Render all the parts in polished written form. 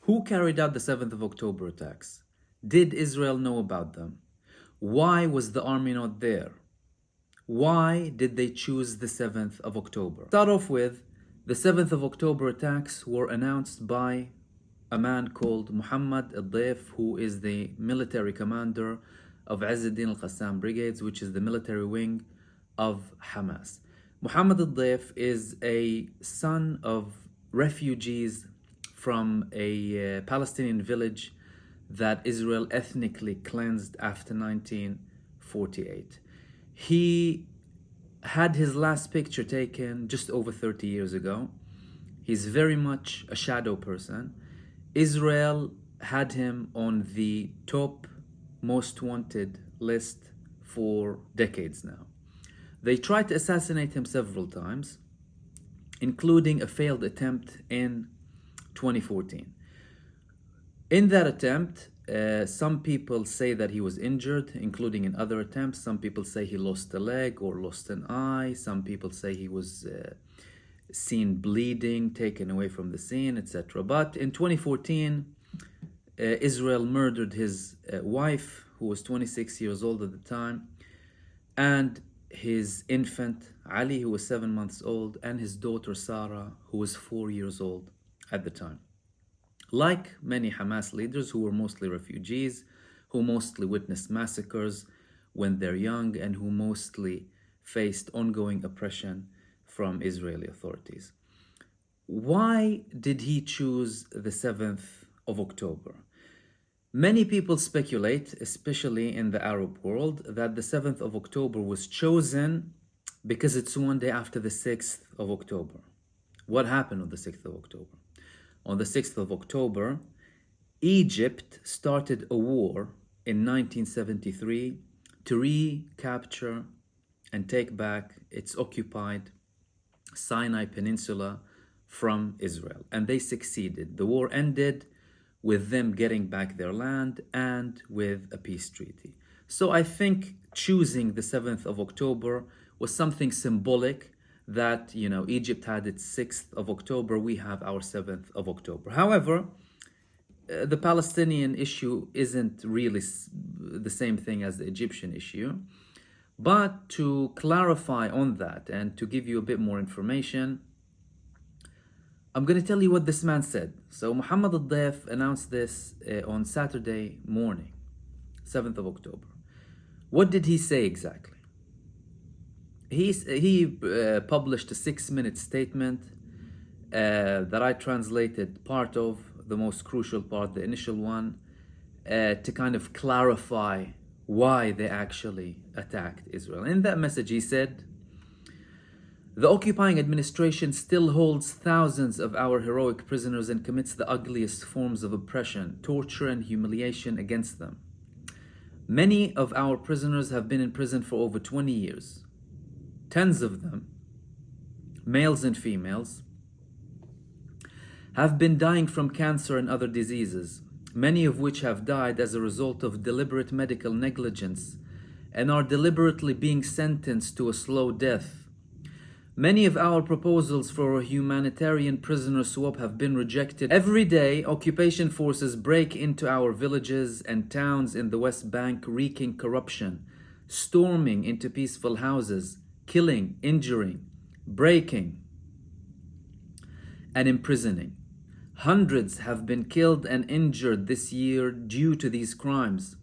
Who carried out the 7th of October attacks? Did Israel know about them? Why was the army not there? Why did they choose the 7th of October? Start off with, the 7th of October attacks were announced by a man called MahmoodOD, who is the military commander of Izz-ad-Din al-Qassam brigades, which is the military wing of Hamas. MahmoodOD is a son of refugees from a Palestinian village that Israel ethnically cleansed after 1948. He had his last picture taken just over 30 years ago. He's very much a shadow person. Israel had him on the top most wanted list for decades now. They tried to assassinate him several times, including a failed attempt in 2014. In that attempt, some people say that he was injured, including in other attempts. Some people say he lost a leg or lost an eye. Some people say he was seen bleeding, taken away from the scene, etc. But in 2014, Israel murdered his wife, who was 26 years old at the time, and his infant, Ali, who was 7 months old, and his daughter, Sarah, who was 4 years old at the time. Like many Hamas leaders who were mostly refugees, who mostly witnessed massacres when they're young, and who mostly faced ongoing oppression from Israeli authorities. Why did he choose the 7th of October? Many people speculate, especially in the Arab world, that the 7th of October was chosen because it's one day after the 6th of October. What happened on the 6th of October? On the 6th of October, Egypt started a war in 1973 to recapture and take back its occupied Sinai Peninsula from Israel. And they succeeded. The war ended with them getting back their land and with a peace treaty. So I think choosing the 7th of October was something symbolic that, Egypt had its 6th of October, we have our 7th of October. However, the Palestinian issue isn't really the same thing as the Egyptian issue. But to clarify on that and to give you a bit more information, I'm going to tell you what this man said. So MahmoodOD announced this on Saturday morning, 7th of October. What did he say exactly? He published a 6-minute statement that I translated part of, the most crucial part, the initial one, to kind of clarify why they actually attacked Israel. In that message, he said, "The occupying administration still holds thousands of our heroic prisoners and commits the ugliest forms of oppression, torture, and humiliation against them. Many of our prisoners have been in prison for over 20 years. Tens of them, males and females, have been dying from cancer and other diseases, many of which have died as a result of deliberate medical negligence and are deliberately being sentenced to a slow death. Many of our proposals for a humanitarian prisoner swap have been rejected. Every day, occupation forces break into our villages and towns in the West Bank, wreaking corruption, storming into peaceful houses, killing, injuring, breaking, and imprisoning. Hundreds have been killed and injured this year due to these crimes.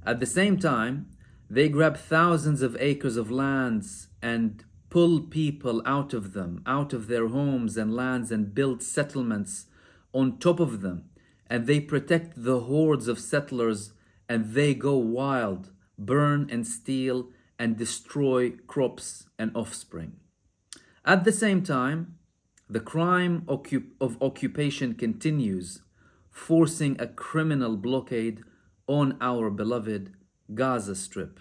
At the same time, they grab thousands of acres of lands and pull people out of them, out of their homes and lands, and build settlements on top of them. And they protect the hordes of settlers, and they go wild, burn and steal and destroy crops and offspring. At the same time, the crime of occupation continues, forcing a criminal blockade on our beloved Gaza Strip.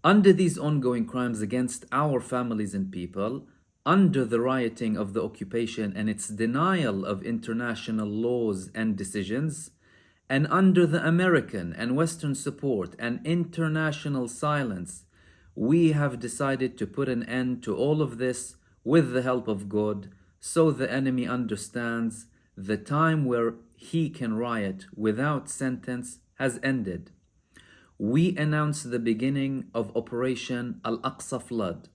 Under these ongoing crimes against our families and people, under the rioting of the occupation and its denial of international laws and decisions, and under the American and Western support and international silence, we have decided to put an end to all of this with the help of God, so the enemy understands The time where he can riot without sentence has ended. We announce the beginning of Operation Al-Aqsa flood,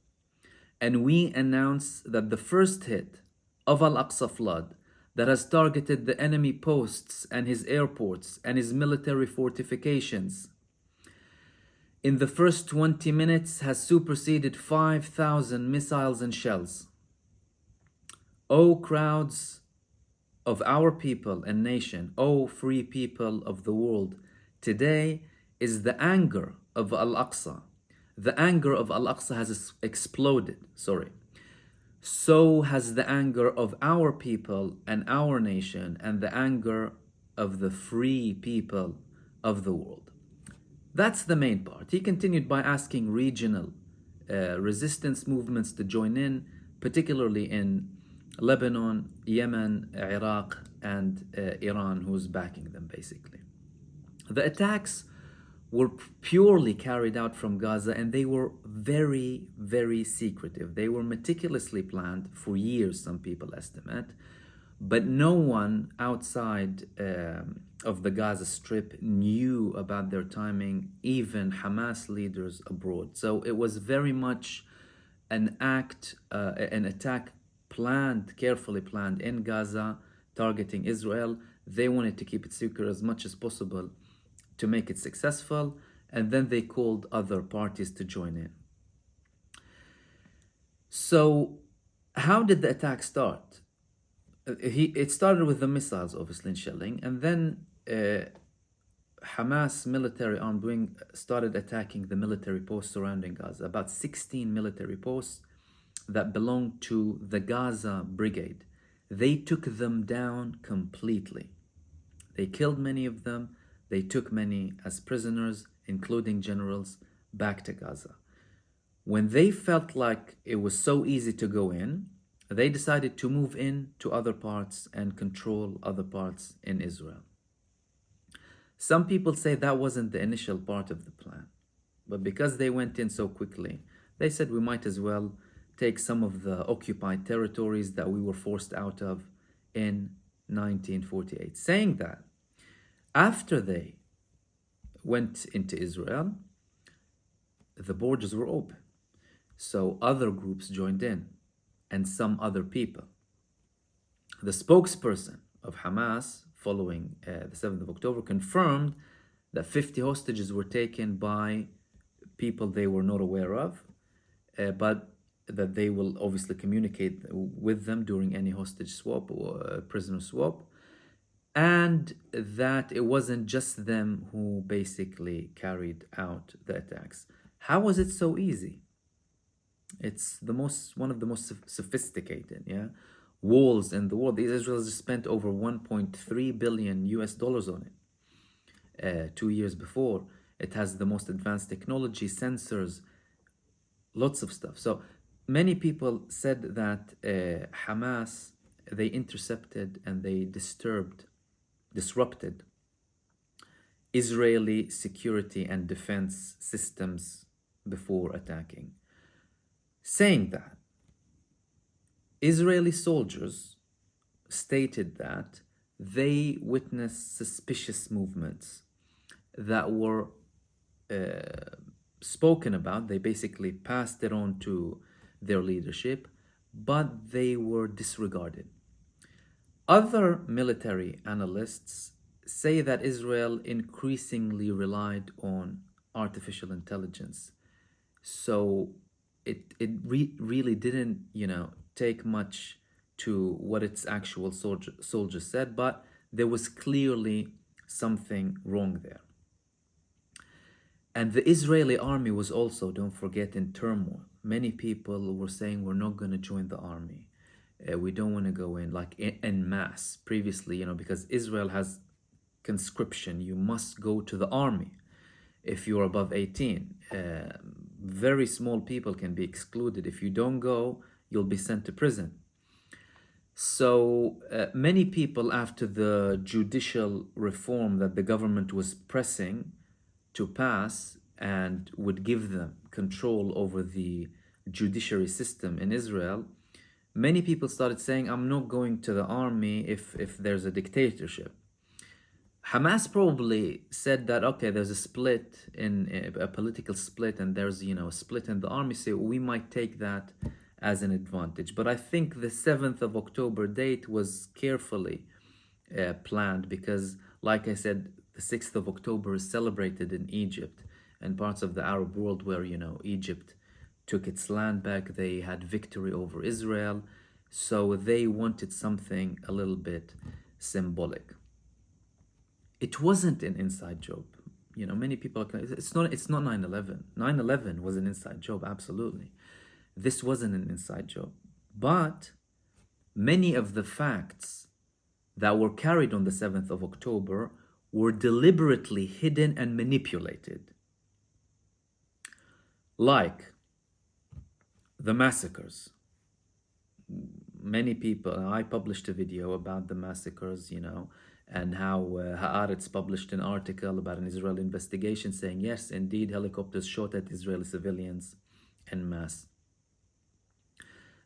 and we announce that the first hit of Al-Aqsa flood that has targeted the enemy posts and his airports and his military fortifications in the first 20 minutes has superseded 5,000 missiles and shells. O crowds of our people and nation, O free people of the world, today is the anger of Al-Aqsa. The anger of Al-Aqsa has exploded, So has the anger of our people and our nation and the anger of the free people of the world. That's the main part. He continued by asking regional resistance movements to join in, particularly in Lebanon, Yemen, Iraq, and Iran, who's backing them basically. The attacks were purely carried out from Gaza, and they were very, very secretive. They were meticulously planned for years, some people estimate, but no one outside of the Gaza Strip knew about their timing, even Hamas leaders abroad. So it was very much an attack planned, carefully planned in Gaza, targeting Israel. They wanted to keep it secret as much as possible to make it successful, and then they called other parties to join in. So how did the attack start? It started with the missiles, obviously, and shelling, and then Hamas military armed wing started attacking the military posts surrounding Gaza, about 16 military posts that belonged to the Gaza brigade. They took them down completely. They killed many of them. They took many as prisoners, including generals, back to Gaza. When they felt like it was so easy to go in, they decided to move in to other parts and control other parts in Israel. Some people say that wasn't the initial part of the plan, but because they went in so quickly, they said we might as well take some of the occupied territories that we were forced out of in 1948. Saying that, after they went into Israel, the borders were open. So other groups joined in, and some other people. The spokesperson of Hamas, following the 7th of October, confirmed that 50 hostages were taken by people they were not aware of, but that they will obviously communicate with them during any hostage swap or prisoner swap, and that it wasn't just them who basically carried out the attacks. How was it so easy? It's one of the most sophisticated walls in the world. The Israelis spent over 1.3 billion US dollars on it 2 years before. It has the most advanced technology, sensors, lots of stuff. So many people said that Hamas, they intercepted and they disrupted Israeli security and defense systems before attacking. Saying that, Israeli soldiers stated that they witnessed suspicious movements that were spoken about. They basically passed it on to their leadership, but they were disregarded. Other military analysts say that Israel increasingly relied on artificial intelligence. So it really didn't, take much to what its actual soldiers said, but there was clearly something wrong there. And the Israeli army was also, don't forget, in turmoil. Many people were saying, we're not going to join the army. We don't want to go in, like en masse. Previously, because Israel has conscription, you must go to the army if you're above 18. Very small people can be excluded. If you don't go, you'll be sent to prison. So many people, after the judicial reform that the government was pressing to pass and would give them control over the judiciary system in Israel, many people started saying, I'm not going to the army if there's a dictatorship. Hamas probably said that, okay, there's a split in a political split, and there's, a split in the army, so we might take that as an advantage. But I think the 7th of October date was carefully planned, because, like I said, the 6th of October is celebrated in Egypt and parts of the Arab world where, Egypt took its land back. They had victory over Israel. So they wanted something a little bit symbolic. It wasn't an inside job. Many people, it's not 9/11. 9/11 was an inside job, absolutely. This wasn't an inside job. But many of the facts that were carried on the 7th of October were deliberately hidden and manipulated. Like the massacres. Many people, I published a video about the massacres, and how Haaretz published an article about an Israeli investigation saying, yes, indeed, helicopters shot at Israeli civilians en masse.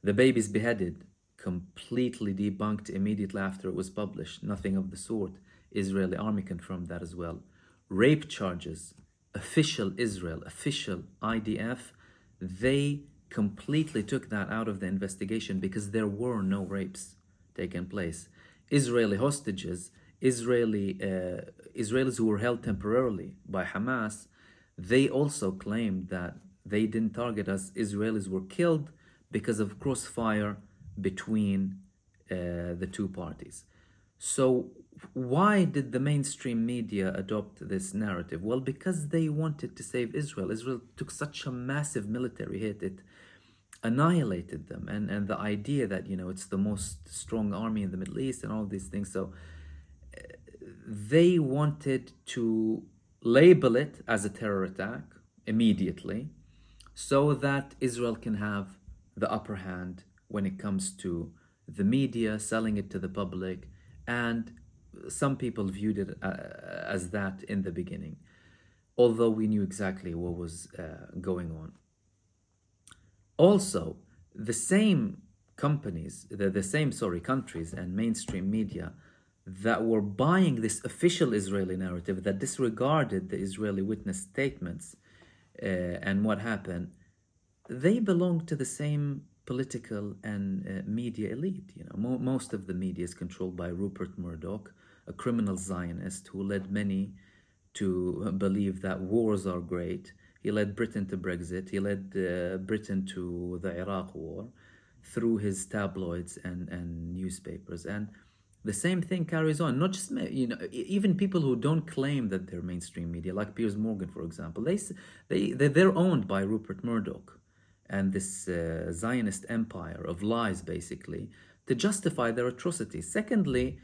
The babies beheaded, completely debunked immediately after it was published. Nothing of the sort. Israeli army confirmed that as well. Rape charges, official Israel, official IDF, they completely took that out of the investigation because there were no rapes taken place. Israeli hostages, Israelis who were held temporarily by Hamas, they also claimed that they didn't target us. Israelis were killed because of crossfire between the two parties. So why did the mainstream media adopt this narrative? Well, because they wanted to save Israel. Israel took such a massive military hit, it annihilated them. And the idea that, it's the most strong army in the Middle East and all these things. So they wanted to label it as a terror attack immediately so that Israel can have the upper hand when it comes to the media, selling it to the public. And some people viewed it as that in the beginning, although we knew exactly what was going on. Also, the same companies, the same countries and mainstream media that were buying this official Israeli narrative that disregarded the Israeli witness statements and what happened, they belong to the same political and media elite. Most of the media is controlled by Rupert Murdoch, a criminal Zionist who led many to believe that wars are great. He led Britain to Brexit. He led Britain to the Iraq war through his tabloids and newspapers. And the same thing carries on. Not just, even people who don't claim that they're mainstream media, like Piers Morgan, for example, they're owned by Rupert Murdoch and this Zionist empire of lies, basically, to justify their atrocities. Secondly,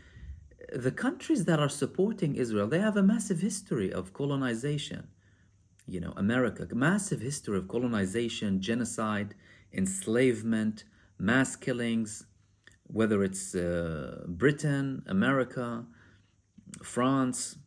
the countries that are supporting Israel, they have a massive history of colonization. America, massive history of colonization, genocide, enslavement, mass killings, whether it's Britain, America, France,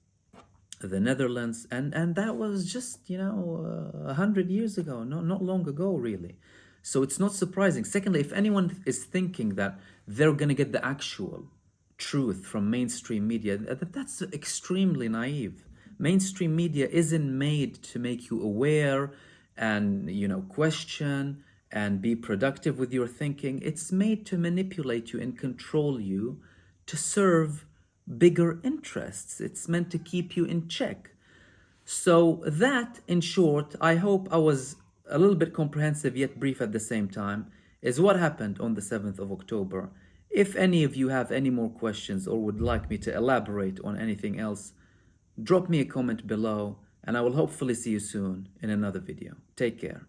the Netherlands, and that was just 100 years ago, not long ago, really. So it's not surprising. Secondly, if anyone is thinking that they're going to get the actual truth from mainstream media, that's extremely naive. Mainstream media isn't made to make you aware and question and be productive with your thinking. It's made to manipulate you and control you to serve bigger interests. It's meant to keep you in check. So that, in short, I hope I was a little bit comprehensive yet brief at the same time, is what happened on the 7th of October. If any of you have any more questions or would like me to elaborate on anything else, drop me a comment below, and I will hopefully see you soon in another video. Take care.